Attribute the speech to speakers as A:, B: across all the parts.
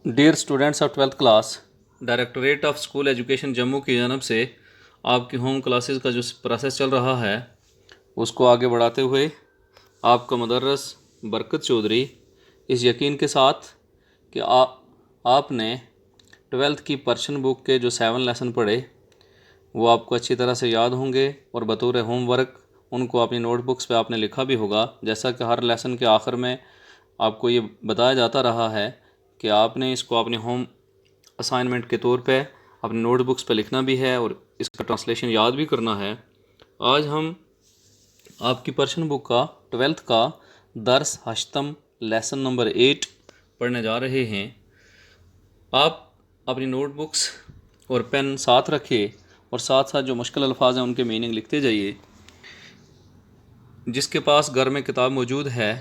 A: Dear students of twelfth class, directorate of school education Jammu की जानब से आपकी होम क्लासेस का जो प्रोसेस चल रहा है उसको आगे बढ़ाते हुए आपका मदरस बरकत चौधरी इस यकीन के साथ कि आपने ट्वेल्थ की पर्शन बुक के जो 7 लेसन पढ़े वो आपको अच्छी तरह से याद होंगे और बतौर होमवर्क उनको अपनी नोटबुक्स पे आपने लिखा भी होगा। जैसा कि हर लेसन के आखिर में आपको ये बताया जाता रहा है कि आपने इसको अपने होम असाइनमेंट के तौर पे अपने नोटबुक्स पे लिखना भी है और इसका ट्रांसलेशन याद भी करना है। आज हम आपकी पर्शन बुक का ट्वेल्थ का दर्स हश्तम लेसन नंबर 8 पढ़ने जा रहे हैं। आप अपनी नोटबुक्स और पेन साथ रखिए और साथ साथ जो मुश्किल अल्फाज हैं उनके मीनिंग लिखते जाइए। जिसके पास घर में किताब मौजूद है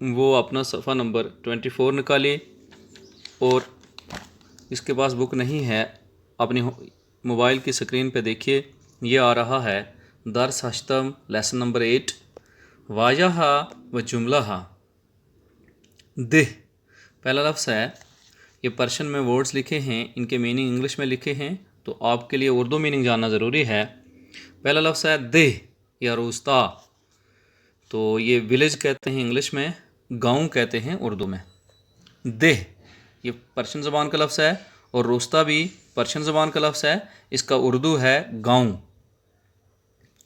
A: वो अपना सफ़ा नंबर 24 निकाले और इसके पास बुक नहीं है अपनी मोबाइल की स्क्रीन पे देखिए, ये आ रहा है दर्स हश्तम लेसन नंबर 8 वाजहा व जुमला। दिह पहला लफ्ज़ है, ये पर्शियन में वर्ड्स लिखे हैं, इनके मीनिंग इंग्लिश में लिखे हैं तो आपके लिए उर्दू मीनिंग जानना ज़रूरी है। पहला लफ्ज़ है दिह या रोस्ता, तो ये विलेज कहते हैं इंग्लिश में, गांव कहते हैं उर्दू में। दिह ये पर्शियन ज़बान का लफ्ज़ है और रोस्ता भी पर्शियन ज़बान का लफ्ज़ है, इसका उर्दू है गांव,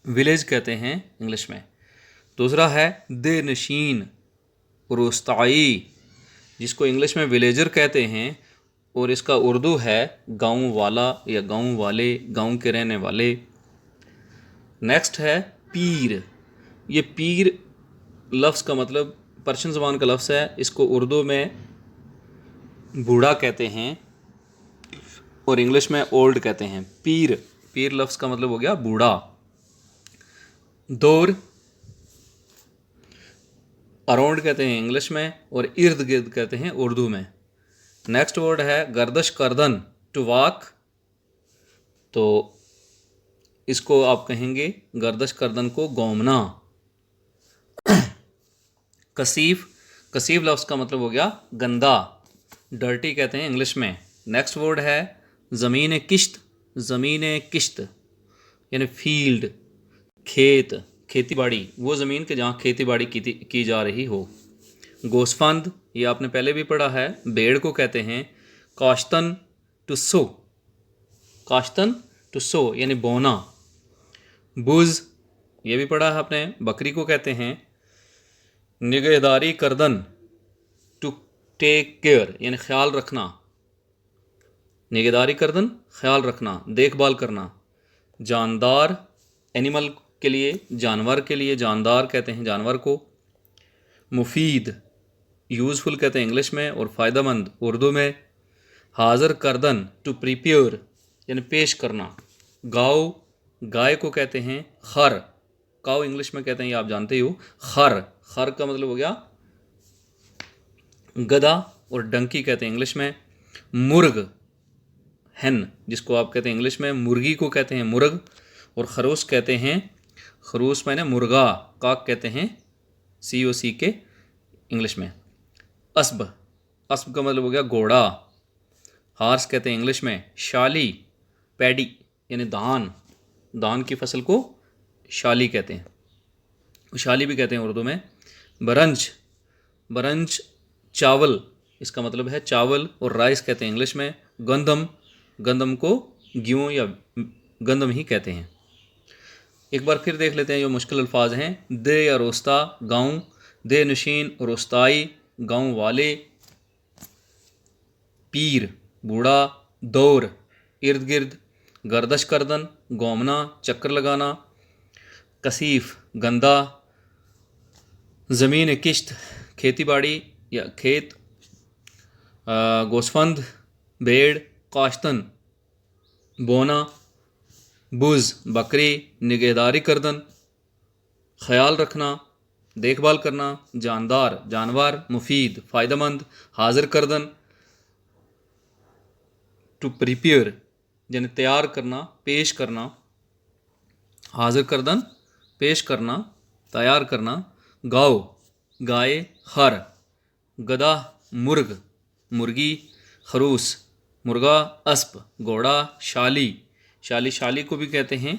A: विलेज कहते हैं इंग्लिश में। दूसरा है दे नशीन रोस्ताई, जिसको इंग्लिश में विलेजर कहते हैं और इसका उर्दू है गांव वाला या गांव वाले, गांव के रहने वाले। नेक्स्ट है पीर, ये पीर लफ्ज़ का मतलब पर्शियन ज़बान का लफ्ज़ है, इसको उर्दू में बूढ़ा कहते हैं और इंग्लिश में ओल्ड कहते हैं। पीर पीर लफ्ज़ का मतलब हो गया बूढ़ा। दौर अराउंड कहते हैं इंग्लिश में और इर्द गिर्द कहते हैं उर्दू में। नेक्स्ट वर्ड है गर्दश करदन टू वॉक, तो इसको आप कहेंगे गर्दश करदन को घूमना। कसीफ कसीफ लफ्ज़ का मतलब हो गया गंदा, डर्टी कहते हैं इंग्लिश में। नेक्स्ट वर्ड है ज़मीन किश्त, ज़मीन किश्त यानी फील्ड, खेत, खेती बाड़ी, वो ज़मीन के जहाँ खेती बाड़ी की जा रही हो। गोसफंद ये आपने पहले भी पढ़ा है, भेड़ को कहते हैं। काश्तन टू सो, काश्तन टू सो यानी बोना। बुज़ ये भी पढ़ा है आपने, बकरी को कहते हैं। निगहदारी करदन टू टेक केयर यानी ख्याल रखना, निगहदारी करदन ख्याल रखना, देखभाल करना। जानदार एनिमल के लिए, जानवर के लिए जानदार कहते हैं जानवर को। मुफीद यूज़फुल कहते हैं इंग्लिश में और फ़ायदेमंद उर्दू में। हाज़र करदन टू प्रिपेयर यानी पेश करना। गाय गाय को कहते हैं खर, काउ इंग्लिश में कहते हैं ये आप जानते ही हो। खर खर का मतलब हो गया गधा और डंकी कहते हैं इंग्लिश में। मुर्ग हैन, जिसको आप कहते हैं इंग्लिश में, मुर्गी को कहते हैं मुर्ग और खरोश कहते हैं, खरूस मैंने मुर्गा, काक कहते हैं COC के इंग्लिश में। अस्ब अस्ब का मतलब हो गया घोड़ा। हार्स कहते हैं इंग्लिश में। शाली पैडी यानी धान, धान की फसल को शाली कहते हैं, शाली भी कहते हैं उर्दू में। बरंज बरंज चावल, इसका मतलब है चावल और राइस कहते हैं इंग्लिश में। गंदम गंदम को गेहूँ या गंदम ही कहते हैं। एक बार फिर देख लेते हैं जो मुश्किल अल्फाज हैं। दे या रोस्ता गाँव, दे नशीन रोस्ताई गाँव वाले। पीर बूढ़ा। दौर इर्द गिर्द। गर्दश करदन घूमना, चक्कर लगाना। कसीफ गंदा। ज़मीन किश्त खेती बाड़ी या खेत। गोसफंद भेड़। काश्तन बोना। बुज़ बकरी। निगहदारी करदन ख्याल रखना, देखभाल करना। जानदार जानवर। मुफीद फ़ायदेमंद। हाजिर करदन टू प्रिपेयर यानी तैयार करना, पेश करना। हाजिर करदन पेश करना, तैयार करना। गाय गाय। खर गधा मुर्ग मुर्गी। खरूस मुर्गा, अस्प घोड़ा, शाली शाली शाली को भी कहते हैं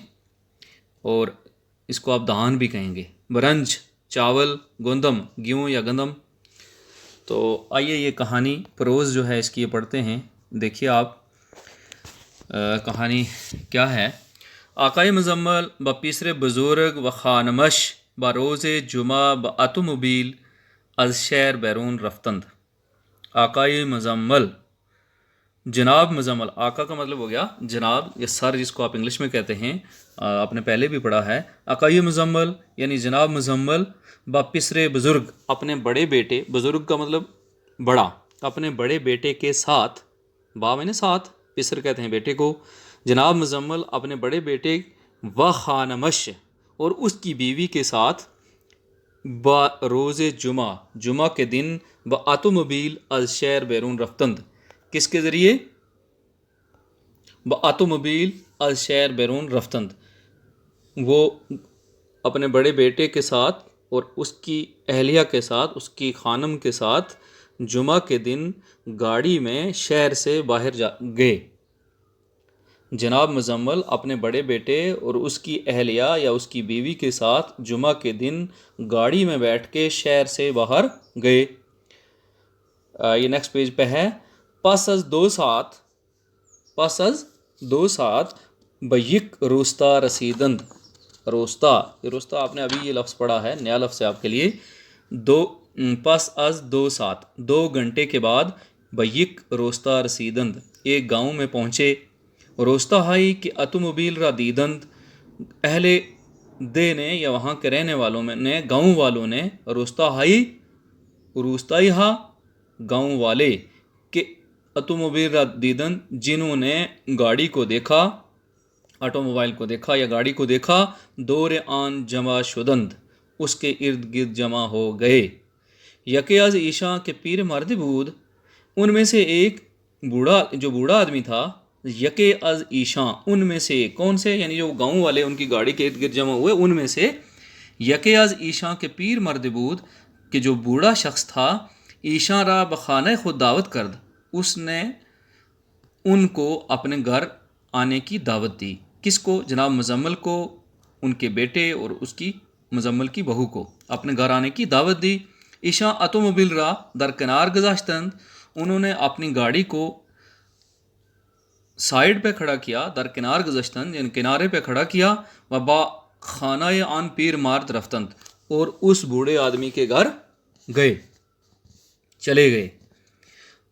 A: और इसको आप धान भी कहेंगे। बरंज चावल, गोंदम गेहूँ या गंदम। तो आइए ये कहानी प्रोज जो है इसकी ये पढ़ते हैं। देखिए आप कहानी क्या है। आकाए मुजम्मल ब पीसरे बुज़ुर्ग व खानमश ब रोज़े जुमा ब अतुमोबील अज शहर बैरून रफ्तंद। आकाए मुजम्मल जनाब मुजम्मल, आका का मतलब हो गया जनाब या सर, जिसको आप इंग्लिश में कहते हैं, आपने पहले भी पढ़ा है। आकाए मुजम्मल यानी जनाब मुजम्मल ब पिसरे बुज़ुर्ग अपने बड़े बेटे, बुज़ुर्ग का मतलब बड़ा, अपने बड़े बेटे के साथ, बा मैंने साथ, पिसर कहते हैं बेटे को। जनाब मुजम्मल अपने बड़े बेटे व खानमश और उसकी बीवी के साथ ब रोज़े जुमा जुमा के दिन ब आतोमोबिल अज शहर बैरून रफ्तंद किसके ज़रिए, ब आतोमोबिल अज शहर बैरून रफ्तंद, वो अपने बड़े बेटे के साथ और उसकी अहलिया के साथ, उसकी खानम के साथ जुमा के दिन गाड़ी में शहर से बाहर जा गए। जनाब मुजम्मल अपने बड़े बेटे और उसकी अहलिया या उसकी बीवी के साथ जुमा के दिन गाड़ी में बैठ के शहर से बाहर गए। ये नेक्स्ट पेज पे है। पस अज दो साथ बयिक रोस्ता रसीदंद। रोस्ता, ये रोस्ता आपने अभी ये लफ्ज़ पढ़ा है, नया लफ्ज़ है आपके लिए। पस अज दो साथ 2 घंटे के बाद बयिक रोस्ता रसीदंद एक गांव में पहुँचे। रोस्ता हाई कि अतुमोबिल रा दीदंद, अहले दे ने या वहाँ के रहने वालों में ने, गाँव वालों ने, रोस्ता हाई रोस्ताई हा गाँव वाले के अतुमोबिल रा दीदंद जिन्होंने गाड़ी को देखा, ऑटोमोबाइल को देखा या गाड़ी को देखा। दौरे आन जमा शुदंद उसके इर्द गिर्द जमा हो गए। यकेयाज ईशा के पीर मर्द बूद, उनमें से एक जो बूढ़ा आदमी था। यके अज ईशा उनमें से, कौन से, यानी जो गांव वाले उनकी गाड़ी के इर्द गिर्द जमा हुए उनमें से। यके अज ईशा के पीर मर्द बूद कि जो बूढ़ा शख्स था। ईशा रा बखाना खुद दावत करद, उसने उनको अपने घर आने की दावत दी। किसको? जनाब मुजम्मल को, उनके बेटे और उसकी मुजम्मल की बहू को अपने घर आने की दावत दी। ईशा ऑटोमोबिल रा दरकिनार गुज़ाश्तंद, उन्होंने अपनी गाड़ी को साइड पे खड़ा किया, दरकिनार गुज़श्तंद यानी किनारे पे खड़ा किया। वबा खाना आन पीर मार्द रफ्तंद, और उस बूढ़े आदमी के घर गए, चले गए।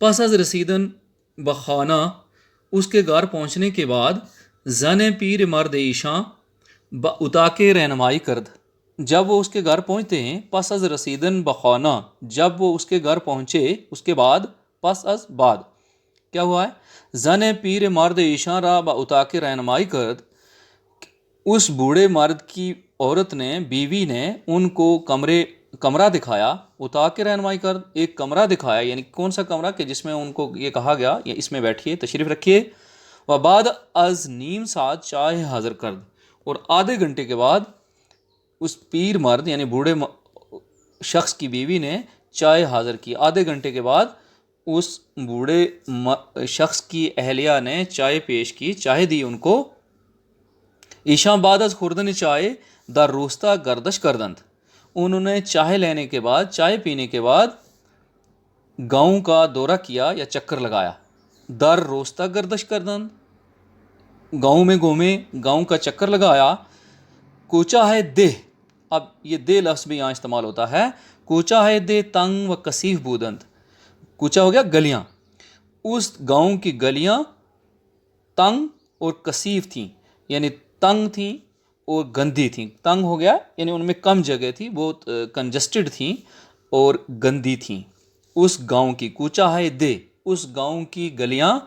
A: पस अज रसीदन बखाना, उसके घर पहुंचने के बाद जन पीर मर्द ईशा ब उताके रहनुमाई करद, जब वो उसके घर पहुंचते हैं। पस अज रसीदन बखाना, जब वो उसके घर पहुंचे उसके बाद, पस अज बाद क्या हुआ है। जन पीर मर्द ईशा रा ब उताके रहनुमाई करद, उस बूढ़े मर्द की औरत ने, बीवी ने उनको कमरा दिखाया। उताके रहनुमाई कर, एक कमरा दिखाया, यानी कौन सा कमरा कि जिसमें उनको ये कहा गया ये इसमें बैठिए, तशरीफ़ रखिए। व बाद अज नीम साथ चाय हाजिर कर, और आधे घंटे के बाद उस पीर मर्द यानी बूढ़े शख्स की बीवी ने चाय हाजिर की। आधे घंटे के बाद उस बूढ़े शख्स की अहलिया ने चाय पेश की, चाय दी उनको। ईशा बाद अज खुर्दन चाय द रोस्ता गर्दश करदंत, उन्होंने चाय लेने के बाद, चाय पीने के बाद गांव का दौरा किया या चक्कर लगाया। दर रोस्ता गर्दश करदंत, गांव में घूमे, गांव का चक्कर लगाया। कूचा है देह, अब ये दे लफ्ज़ भी यहाँ इस्तेमाल होता है। कूचा है दे तंग व कसीफ बूदंत, कूचा हो गया गलियाँ, उस गांव की गलियाँ तंग और कसीफ थीं, यानी तंग थीं और गंदी थीं। तंग हो गया यानी उनमें कम जगह थी, बहुत कंजस्टेड थीं और गंदी थीं। उस गांव की, कूचा है दे, उस गांव की गलियां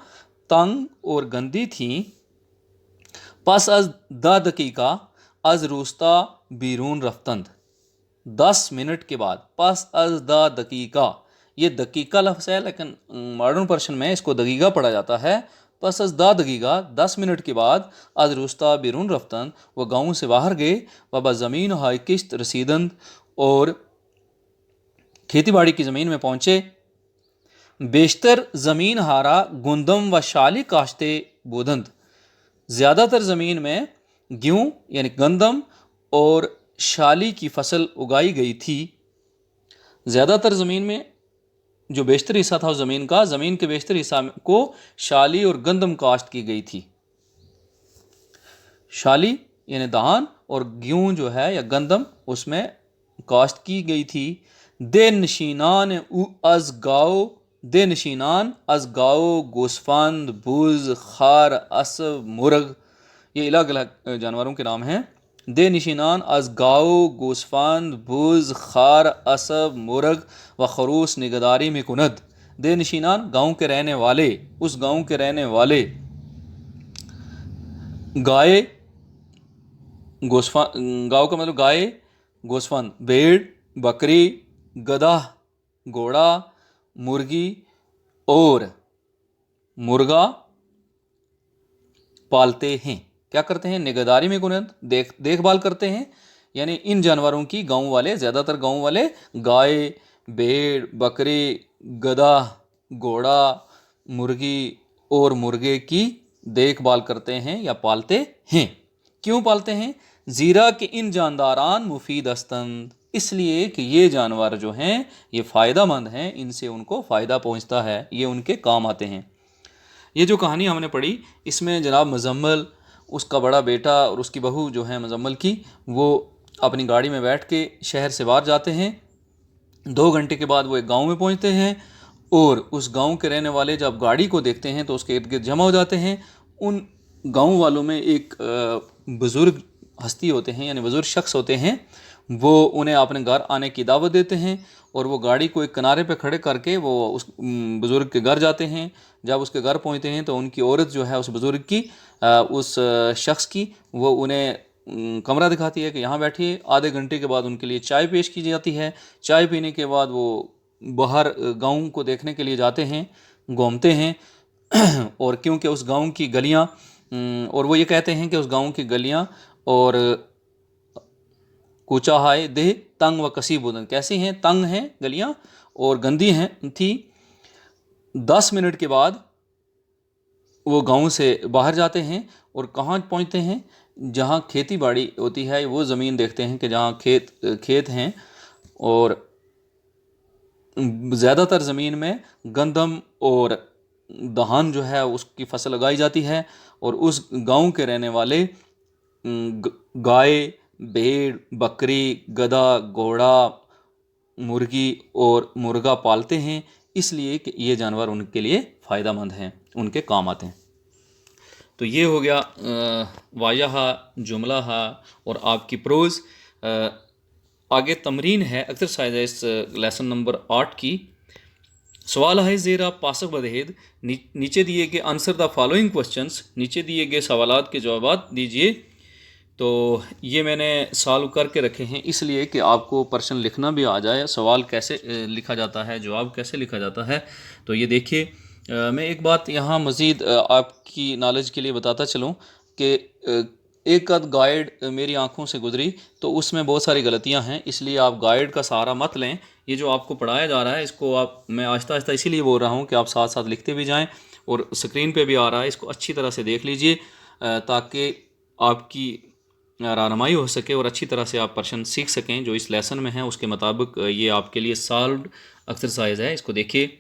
A: तंग और गंदी थीं। पस us the दकीका a Rostaa बीरून रफ्तंद, 10 minute के बाद। पस अज द दकीका, ये दकीका लफ्ज़ है लेकिन मॉडर्न पर्शन में इसको दकीका पढ़ा जाता है। पस अज दा दकीका, 10 मिनट के बाद। अज रुस्ता बिरून रफ्तन, वह गाँव से बाहर गए। वबा ज़मीन हाई किश्त रसीदंद, और खेती बाड़ी की ज़मीन में पहुँचे। बेशतर ज़मीन हारा गुंदम व शाली काश्ते बोधंत, ज़्यादातर ज़मीन में गेहूँ यानी गंदम और शाली की फसल उगाई गई थी। ज़्यादातर ज़मीन में जो बेशतर हिस्सा था उस ज़मीन का, ज़मीन के बेशतर हिस्सा को शाली और गंदम काश्त की गई थी। शाली यानी धान और गेहूँ जो है या गंदम उसमें काश्त की गई थी। दे नशीनान अज गाओ, दे नशीनान अज गाओ गोस्फंद बुज खार असब मुर्ग, ये अलग अलग जानवरों के नाम हैं। दे निशीनान अज गाओ गोस्फंद बुज खार असब मुर्ग व खरूस निगदारी में कुनद, दे निशीनान गाँव के रहने वाले, उस गाँव के रहने वाले गाय, गोस्फन गाँव का मतलब गाय, गोस्फन भेड़, बकरी, गधा घोड़ा, मुर्गी और मुर्गा पालते हैं। क्या करते हैं? निगहदारी में कुनत, देखभाल करते हैं। यानी इन जानवरों की गाँव वाले, ज़्यादातर गाँव वाले गाय, भेड़, बकरी, गधा, घोड़ा, मुर्गी और मुर्गे की देखभाल करते हैं या पालते हैं। क्यों पालते हैं? ज़ीरा के इन जानदारान मुफीद हस्तंद, इसलिए कि ये जानवर जो हैं ये फ़ायदेमंद हैं, इनसे उनको फ़ायदा पहुंचता है, ये उनके काम आते हैं। ये जो कहानी हमने पढ़ी इसमें जनाब मुजम्मल, उसका बड़ा बेटा और उसकी बहू जो है मुजम्मल की, वो अपनी गाड़ी में बैठ के शहर से बाहर जाते हैं। 2 घंटे के बाद वो एक गांव में पहुंचते हैं और उस गांव के रहने वाले जब गाड़ी को देखते हैं तो उसके इर्द गिर्द जमा हो जाते हैं। उन गांव वालों में एक बुज़ुर्ग हस्ती होते हैं यानी बुज़ुर्ग शख्स होते हैं, वो उन्हें अपने घर आने की दावत देते हैं और वो गाड़ी को एक किनारे पे खड़े करके वो उस बुज़ुर्ग के घर जाते हैं। जब उसके घर पहुंचते हैं तो उनकी औरत जो है उस बुज़ुर्ग की, उस शख्स की, वो उन्हें कमरा दिखाती है कि यहाँ बैठिए। आधे घंटे के बाद उनके लिए चाय पेश की जाती है। चाय पीने के बाद वो बाहर गांव को देखने के लिए जाते हैं, घूमते हैं और क्योंकि उस गांव की गलियां, और वो ये कहते हैं कि उस गांव की गलियां और कूचा हाय देह तंग व कसी बुदन, कैसी हैं? तंग हैं गलियां और गंदी हैं थी। 10 मिनट के बाद वो गांव से बाहर जाते हैं और कहाँ पहुंचते हैं? जहाँ खेती बाड़ी होती है वो ज़मीन देखते हैं कि जहाँ खेत हैं और ज़्यादातर ज़मीन में गंदम और धान जो है उसकी फसल उगाई जाती है। और उस गांव के रहने वाले गाय, भेड़, बकरी, गधा, घोड़ा, मुर्गी और मुर्गा पालते हैं, इसलिए कि ये जानवर उनके लिए फ़ायदेमंद हैं, उनके काम आते हैं। तो ये हो गया वाया, जुमला और आपकी प्रोज़। आगे तमरीन है, एक्सरसाइज है इस लेसन नंबर 8 की। सवाल है ज़ेरा पासक बदहेद, नीचे दिए गए आंसर द फॉलोइंग क्वेश्चंस, नीचे दिए गए सवालात के जवाब दीजिए। तो ये मैंने सॉल्व करके रखे हैं इसलिए कि आपको प्रश्न लिखना भी आ जाए, सवाल कैसे लिखा जाता है, जवाब कैसे लिखा जाता है। तो ये देखिए, मैं एक बात यहाँ मज़ीद आपकी नॉलेज के लिए बताता चलूँ कि एक आध गाइड मेरी आंखों से गुजरी तो उसमें बहुत सारी गलतियाँ हैं, इसलिए आप गाइड का सहारा मत लें। ये जो आपको पढ़ाया जा रहा है इसको मैं आहिस्ता आहिस्ता इसीलिए बोल रहा हूँ कि आप साथ साथ लिखते भी जाएँ, और स्क्रीन पे भी आ रहा है, इसको अच्छी तरह से देख लीजिए ताकि आपकी रहनुमाई हो सके और अच्छी तरह से आप प्रश्न सीख सकें जो इस लेसन में है उसके मुताबिक। ये आपके लिए सॉल्व्ड एक्सरसाइज है, इसको देखिए।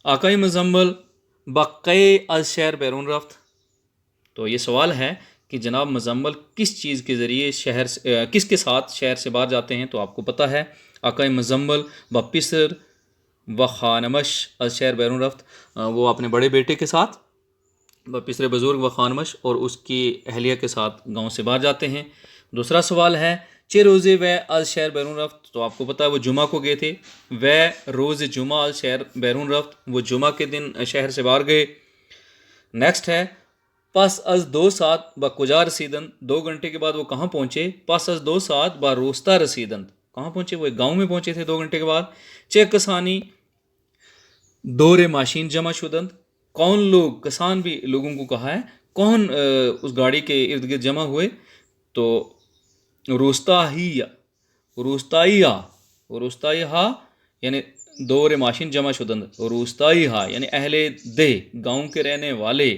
A: आकाई मुजम्मल बक़े अल शहर बैरून रफ्त, तो ये सवाल है कि जनाब मुजम्मल किस चीज़ के ज़रिए शहर से किसके साथ शहर से बाहर जाते हैं? तो आपको पता है आकाई मुजम्मल बपिसर व खानमश अल शहर बैरून रफ्त, वो अपने बड़े बेटे के साथ, बपिसर बुज़ुर्ग व खानमश और उसकी अहलिया के साथ गांव से बाहर जाते हैं। दूसरा सवाल है चे रोज़े व अल शहर बैरून रफ्त, तो आपको पता है वो जुमा को गए थे। व रोज़ जुमा अल शहर बैरून रफ्त, वो जुमा के दिन शहर से बाहर गए। नेक्स्ट है पस अज 2 सात ब कुजा रसीदन, 2 घंटे के बाद वो कहाँ पहुँचे? पस अज 2 सात ब रोस्ता रसीदन, कहाँ पहुँचे? वो एक गाँव में पहुँचे थे 2 घंटे के बाद। चे कसानी दौरे माशीन जमा शुदंत, कौन लोग, किसान भी लोगों को कहा है, कौन उस गाड़ी के इर्द गिर्द जमा हुए? तो रोस्ताहिया, रोस्ताइया, रोस्ताइहा यानी दौर माशिन जमा शुदंद रोस्ताई हा यानी अहले दे गांव के रहने वाले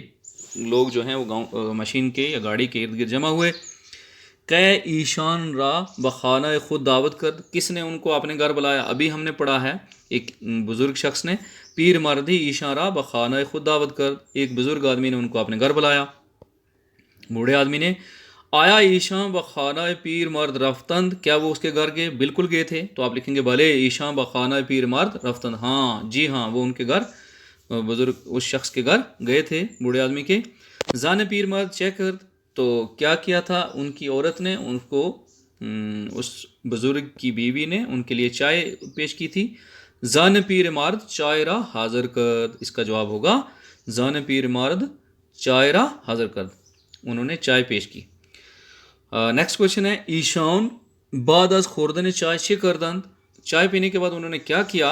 A: लोग जो हैं वो गांव मशीन के या गाड़ी के इर्द गिर्द जमा हुए। कै ईशान रा बखाना खुद दावत कर किसने उनको अपने घर बुलाया। अभी हमने पढ़ा है एक बुज़ुर्ग शख्स ने पीर मर्दी ईशान रा बखाना खुद दावत कर, एक बुज़ुर्ग आदमी ने उनको अपने घर बुलाया। बूढ़े आदमी ने आया ईशान बखाना पीर मर्द रफ्तंद, क्या वो उसके घर गए? बिल्कुल गए थे। तो आप लिखेंगे भले ईशान बखाना पीर मर्द रफ्तंद, हाँ जी हाँ वो उनके घर बुजुर्ग उस शख्स के घर गए थे बूढ़े आदमी के। जान पीर मर्द चेक कर, तो क्या किया था उनकी औरत ने उनको उस बुजुर्ग की बीवी ने उनके लिए चाय पेश की थी। जान पीर मर्द चायरा हाजिर कर, इसका जवाब होगा जान पीर मर्द चायरा हाजिर कर, उन्होंने चाय पेश की। नेक्स्ट क्वेश्चन है ईशान बाद अज खोरदन चाय शे करदंद, चाय पीने के बाद उन्होंने क्या किया।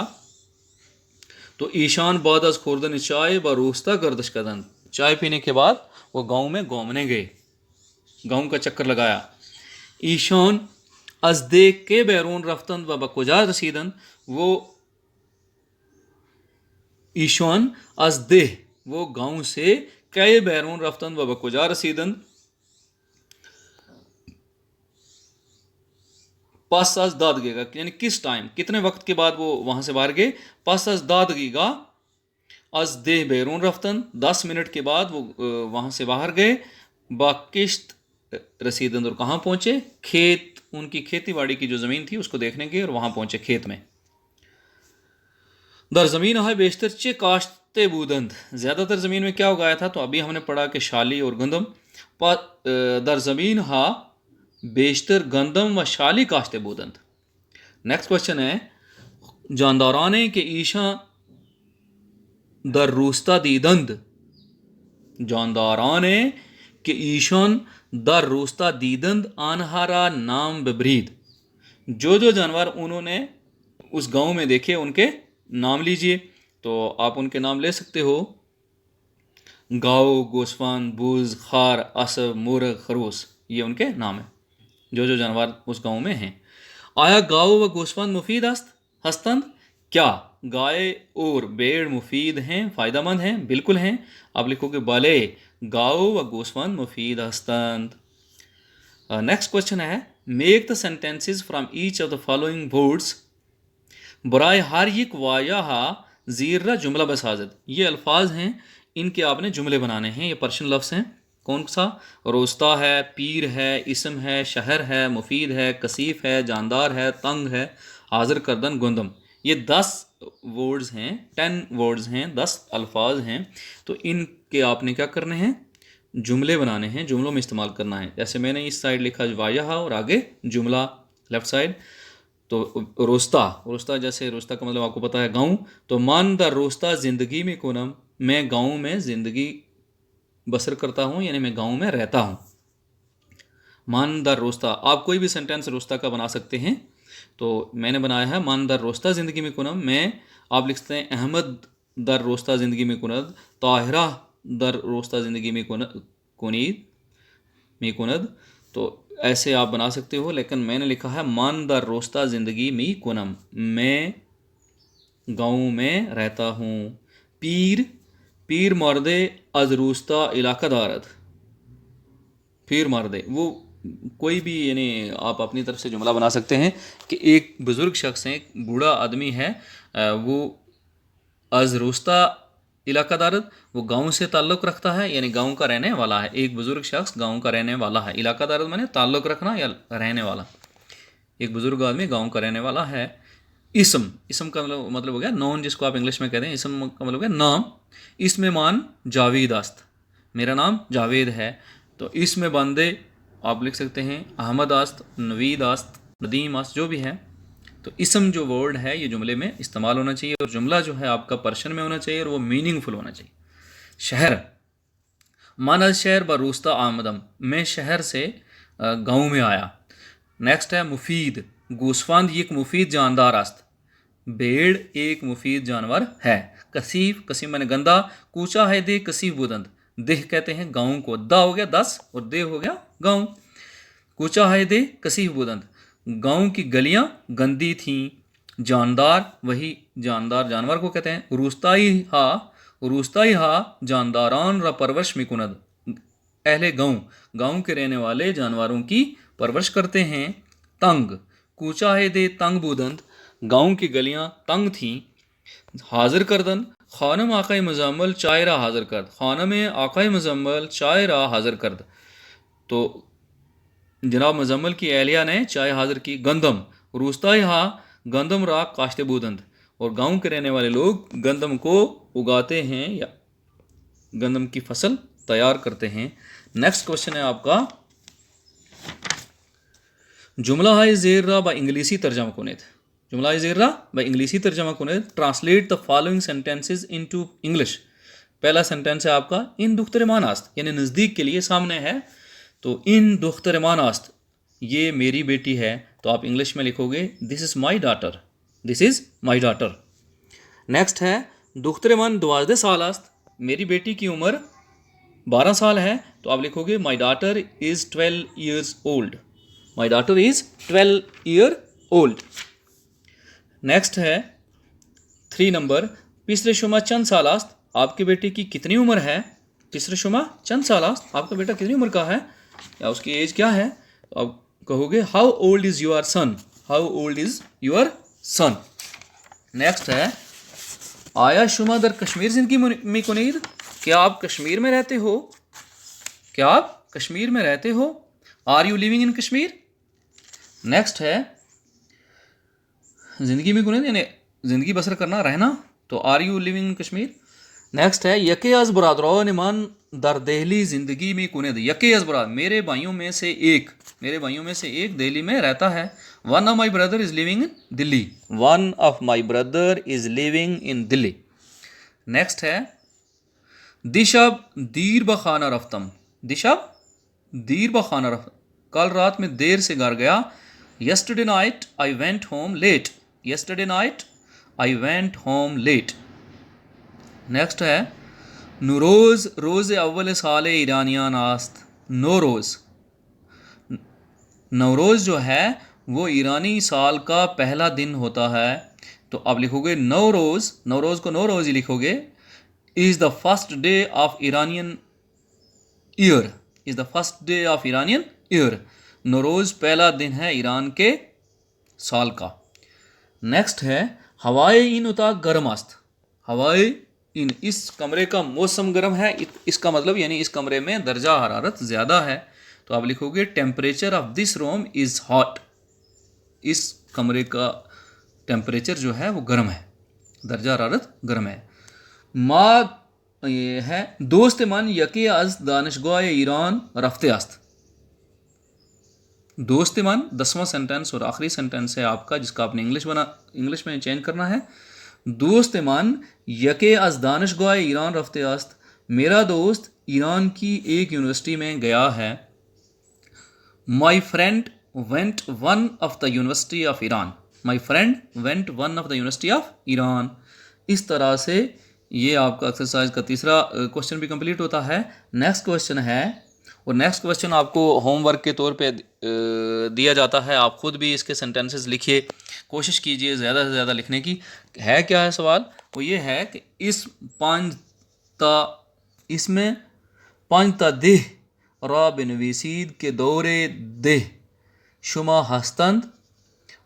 A: तो ईशान बाद अज खोरदन चाय व रोस्ता गर्दश करदंद, चाय पीने के बाद वो गांव में घूमने गए, गांव का चक्कर लगाया। ईशान अज देख के बैरून रफ्तंद व बकुजा रसीदन, वो ईशान अज देह वो गांव से कई बैरून रफ्तंद व बकुजा रसीदन, पास अज दादगेगा यानी किस टाइम कितने वक्त के बाद वो वहां से बाहर गए। पास अज दादगीगा अज देह बैरून रफ्तन 10 मिनट के बाद वो वहां से बाहर गए। बाकिश्त रसीदन, और कहाँ पहुंचे? खेत, उनकी खेती बाड़ी की जो ज़मीन थी उसको देखने गए और वहां पहुंचे खेत में। दर ज़मीन है बेशतर चे काश्ते बूदंद, ज़्यादातर ज़मीन में क्या उगाया था? तो अभी हमने पढ़ा कि शाली और गंदम। दर ज़मीन हा बेशतर गंदम व शाली काश्ते बूदंद। नेक्स्ट क्वेश्चन है जानदाराने के ईशा दर रूस्ता दीदंद, जानदाराने के ईशान दर रूस्ता दीदंद आनहारा नाम बब्रीद, जो जो जानवर उन्होंने उस गांव में देखे उनके नाम लीजिए। तो आप उनके नाम ले सकते हो, गाओ, गोस्वान, बूज, खार, असब, मुर्ग, खरगोश, ये उनके नाम है जो जो जानवर उस गांव में हैं। आया गाओ व गोस्वान मुफीद हस्तंद, क्या गाय और भेड़ मुफीद हैं, फ़ायदेमंद हैं? बिल्कुल हैं। आप लिखोगे भले गाओ व गोस्वान मुफीद हस्तंद। नेक्स्ट क्वेश्चन है make the sentences from each of the following words बराए हर एक वाया जीरा जुमला बसाजत, ये अल्फाज हैं, इनके आपने जुमले बनाने हैं। ये पर्शियन लफ्ज़ हैं। कौन सा? रोस्ता है, पीर है, इसम है, शहर है, मुफीद है, कसीफ है, जानदार है, तंग है, हाजिर करदन, गुंदम। ये 10 वर्ड्स हैं, 10 वर्ड्स हैं, 10 अल्फाज हैं। तो इनके आपने क्या करने हैं? जुमले बनाने हैं, जुमलों में इस्तेमाल करना है। जैसे मैंने इस साइड लिखा वाया और आगे जुमला लेफ्ट साइड। तो रोस्ता, रोस्ता जैसे रोस्ता का मतलब आपको पता है गाँव। तो मान द रोस्ता ज़िंदगी में कोनम, मैं गाँव में ज़िंदगी बसर करता हूँ, यानी मैं गाँव में रहता हूँ। मान दर रोस्ता, आप कोई भी सेंटेंस रोस्ता का बना सकते हैं। तो मैंने बनाया है मान दर रोस्ता ज़िंदगी में कुनम, मैं, आप लिख सकते हैं अहमद दर रोस्ता ज़िंदगी में कुनद, ताहिरा दर रोस्ता ज़िंदगी में कुनीद में कुनद। तो ऐसे आप बना सकते हो, लेकिन मैंने लिखा है मान दर रोस्ता ज़िंदगी में कुनम, मैं गाँव में रहता हूँ। पीर, पीर मर्दे अजरूस्ता इलाका दारत, पीर मर्दे, वो कोई भी यानी आप अपनी तरफ से जुमला बना सकते हैं कि एक बुज़ुर्ग शख्स है, एक बूढ़ा आदमी है, वो अजरूस्ता इलाका दारत, वो गांव से ताल्लुक़ रखता है, यानी गांव का रहने वाला है। एक बुज़ुर्ग शख्स गांव का रहने वाला है। इलाका दारत माने ताल्लुक़ रखना या रहने वाला। एक बुज़ुर्ग आदमी गांव का रहने वाला है। इसम, इसम का मतलब हो गया नॉन, जिसको आप इंग्लिश में कहते हैं। इसम का मतलब हो गया नाम। इसमें मान जावेद आस्त, मेरा नाम जावेद है। तो इसमें बंदे आप लिख सकते हैं अहमद आस्त, नवीद आस्त, नदीम आस्त, जो भी है। तो इसम जो वर्ड है ये जुमले में इस्तेमाल होना चाहिए, और जुमला जो है आपका पर्शियन में होना चाहिए और वो मीनिंगफुल होना चाहिए। शहर, मानल शहर बरूस्ता आमदम, मैं शहर से गाँव में आया। नेक्स्ट है मुफीद, गोस्फांद ये एक मुफीद जानदार आस्त, भेड़ एक मुफीद जानवर है। कसीफ, कसीफ मैंने गंदा, कूचा है दे कसीफ बुदंद, देह कहते हैं गाँव को, दा हो गया 10 और दे हो गया गाँव। कूचा है दे कसीफ बुदंद, गाँव की गलियाँ गंदी थीं। जानदार, वही जानदार जानवर को कहते हैं। रुस्ताई हा जानदारान र परवरिश मिकुनद, अहले गाँव, गाँव के रहने वाले जानवरों की परवरिश करते हैं। तंग, कूचा है दे तंग बूदंद, गाँव की गलियां तंग थीं। हाजिर करदन, खानम आकाए मुजम्मल चायरा हाजिर करद, खानम आकाए मुजम्मल चायरा हाजिर करद, तो जनाब मुजम्मल की एहलिया ने चाय हाजिर की। गंदम, रूस्ताई हा गंदम रा काश्ते बूदंद, और गांव के रहने वाले लोग गंदम को उगाते हैं या गंदम की फसल तैयार करते हैं। नेक्स्ट क्वेश्चन है आपका, जुमला है ज़ेरा ब इंग्लिशी तर्जमा कुनेद, जुमला है ज़ेरा ब इंग्लिशी तर्जमा कुनेद, translate the following sentences into English. पहला सेंटेंस है आपका इन दुख्तर मानास्त, यानी नज़दीक के लिए सामने है, तो इन दुख्तर मानास्त, ये मेरी बेटी है, तो आप इंग्लिश में लिखोगे this is my daughter, this is my daughter. Next है दुख्तर मन 12 साल आस्त, मेरी बेटी की उम्र 12 साल है, तो आप लिखोगे माई daughter is 12 years old, my daughter is 12 year old. Next है 3 नंबर, पिछले शुमा चंद साल आस्त, आपके बेटे की कितनी उम्र है। पिछले शुमा चंद साल आस्त, आपका बेटा कितनी उम्र का है या उसकी एज क्या है, तो आप कहोगे how old is your son, how old is your son. Next है आया शुमा दर कश्मीर जिंदगी में कुनीर, क्या आप कश्मीर में रहते हो, क्या आप कश्मीर में रहते हो, are you living in Kashmir. Next है ज़िंदगी में कुनेद, यानी ज़िंदगी बसर करना, रहना, तो are you living in Kashmir. Next है यके अज बरादरो निमान दर दहली ज़िंदगी में कुनेद, यके अज बराद, मेरे भाइयों में से एक, मेरे भाइयों में से एक दिल्ली में रहता है। One of my brother is living in Delhi, one of my brother is living in Delhi. Next है दिशब दीर ब खाना रफ्तम, दिशब दीर ब खाना रफ्तम, कल रात में देर से घर गया। Yesterday night I went home late, yesterday night I went home late. Next है नूरोज़ रोज़ अव्वल साल ईरानियान आस्त, नौरोज़, नवरोज़ जो है वो ईरानी साल का पहला दिन होता है, तो आप लिखोगे नौरोज़, नौरोज़ को नौरोज़ ही लिखोगे। Is the first day of Iranian year, is the first day of Iranian year, Nauroz पहला दिन है ईरान के साल का। नेक्स्ट है हवाए इन उता गर्म आस्त, हवाए इन, इस कमरे का मौसम गर्म है, इसका मतलब यानी इस कमरे में दर्जा हरारत ज़्यादा है, तो आप लिखोगे temperature of this room is hot, इस कमरे का टेम्परेचर जो है वो गर्म है, दर्जा हरारत गर्म है। माँ ये है दोस्त मन यकी अज दानिशगाह ईरान रफ्ते आस्त, दोस्त मन 10वां सेंटेंस और आखिरी सेंटेंस है आपका, जिसका आपने इंग्लिश में चेंज करना है। दोस्त मन यके अज दानिशगाह ईरान रफ्ते आस्त, मेरा दोस्त ईरान की एक यूनिवर्सिटी में गया है। My friend went one of the university of Iran, my friend went one of the university of Iran. इस तरह से ये आपका एक्सरसाइज का तीसरा क्वेश्चन भी कंप्लीट होता है। नेक्स्ट क्वेश्चन है, और नेक्स्ट क्वेश्चन आपको होमवर्क के तौर पे दिया जाता है, आप खुद भी इसके सेंटेंसेस लिखिए, कोशिश कीजिए ज़्यादा से ज़्यादा लिखने की। है क्या है सवाल, वो ये है कि इसमें पांचता देह रा बिनवीसीद के दौरे देह शुमा हस्तंद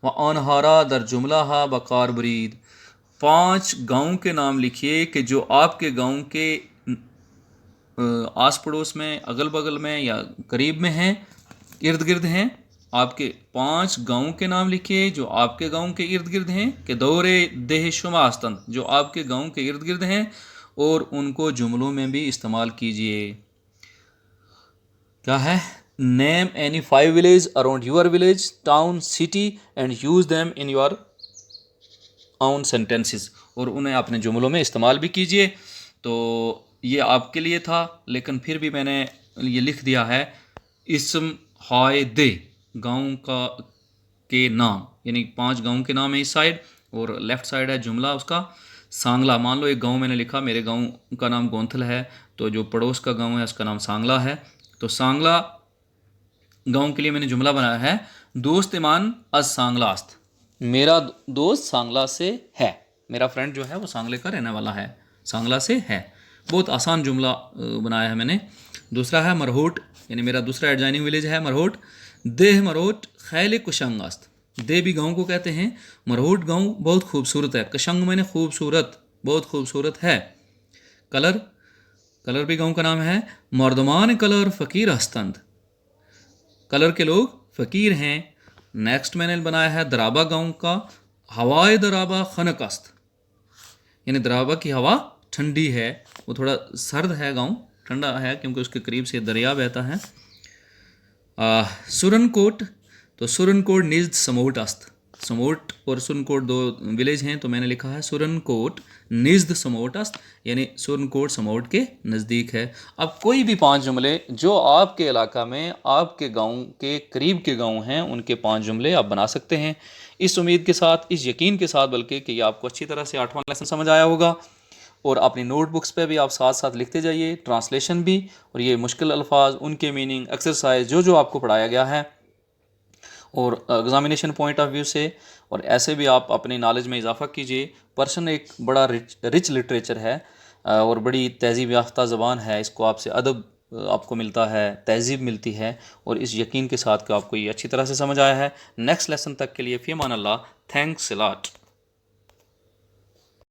A: व अनहारा दर जुमला हा बकार बरीद, 5 गाँव के नाम लिखिए कि जो आपके गाँव के आस पड़ोस में, अगल बगल में या करीब में हैं, इर्द गिर्द हैं। आपके 5 गाँव के नाम लिखिए जो आपके गाँव के इर्द गिर्द हैं, कि दौरे देह शुमा हस्तंद, जो आपके गाँव के इर्द गिर्द हैं, और उनको जुमलों में भी इस्तेमाल कीजिए। क्या है, name any 5 village around your village, town, city and use them in your own sentences, और उन्हें अपने जुमलों में इस्तेमाल भी कीजिए। तो ये आपके लिए था, लेकिन फिर भी मैंने ये लिख दिया है इस्म हाय दे, गाँव का के नाम, यानी 5 गाँव के नाम है इस साइड, और लेफ़्ट साइड है जुमला उसका। सांगला, मान लो एक गांव मैंने लिखा, मेरे गांव का नाम गोंथल है, तो जो पड़ोस का गांव है उसका नाम सांगला है, तो सांगला गांव के लिए मैंने जुमला बनाया है दोस्त ईमान अज सांगला आस्त, मेरा दोस्त सांगला से है। मेरा फ्रेंड जो है वो सांगले का रहने वाला है, सांगला से है। बहुत आसान जुमला बनाया है मैंने। दूसरा है मरहोट, यानी मेरा दूसरा एडजाइनिंग विलेज है मरहोट। देह मरहोट खैल कुशंग अस्त। दे भी गाँव को कहते हैं, मरहोट गाँव बहुत खूबसूरत है। कशंग मैंने खूबसूरत, बहुत खूबसूरत है। कलर, कलर भी गाँव का नाम है। मर्दमान कलर फ़कीर हस्तंद। कलर के लोग फ़कीर हैं। नेक्स्ट मैंने बनाया है दराबा गाँव का। हवाए दराबा खनकस्त, यानी दराबा की हवा ठंडी है। वो थोड़ा सर्द है गाँव, ठंडा है क्योंकि उसके करीब से दरिया बहता है। सुरनकोट, तो सुरनकोट निज़ समोट अस्त। समोट और सुरनकोट दो विलेज हैं, तो मैंने लिखा है सुरनकोट निज़द समोट अस्त, यानी सुरनकोट समोट के नज़दीक है। अब कोई भी 5 जुमले जो आपके इलाका में, आपके गांव के करीब के गांव हैं, उनके 5 जुमले आप बना सकते हैं। इस उम्मीद के साथ, इस यकीन के साथ बल्कि, कि ये आपको अच्छी तरह से 8वां लेसन समझ आया होगा। और अपनी नोटबुक्स पे भी आप साथ साथ लिखते जाइए, ट्रांसलेशन भी, और ये मुश्किल अल्फाज, उनके मीनिंग, एक्सरसाइज जो जो आपको पढ़ाया गया है, और एग्ज़ामिनेशन पॉइंट ऑफ व्यू से। और ऐसे भी आप अपनी नॉलेज में इजाफा कीजिए। पर्सन एक बड़ा रिच लिटरेचर है और बड़ी तहज़ीब याफ्ता ज़बान है। इसको आपसे अदब आपको मिलता है, तहज़ीब मिलती है, और इस यकीन के साथ कि आपको ये अच्छी तरह से समझ आया है। नेक्स्ट लेसन तक के लिए फ़ी अमान अल्लाह। Thanks a lot.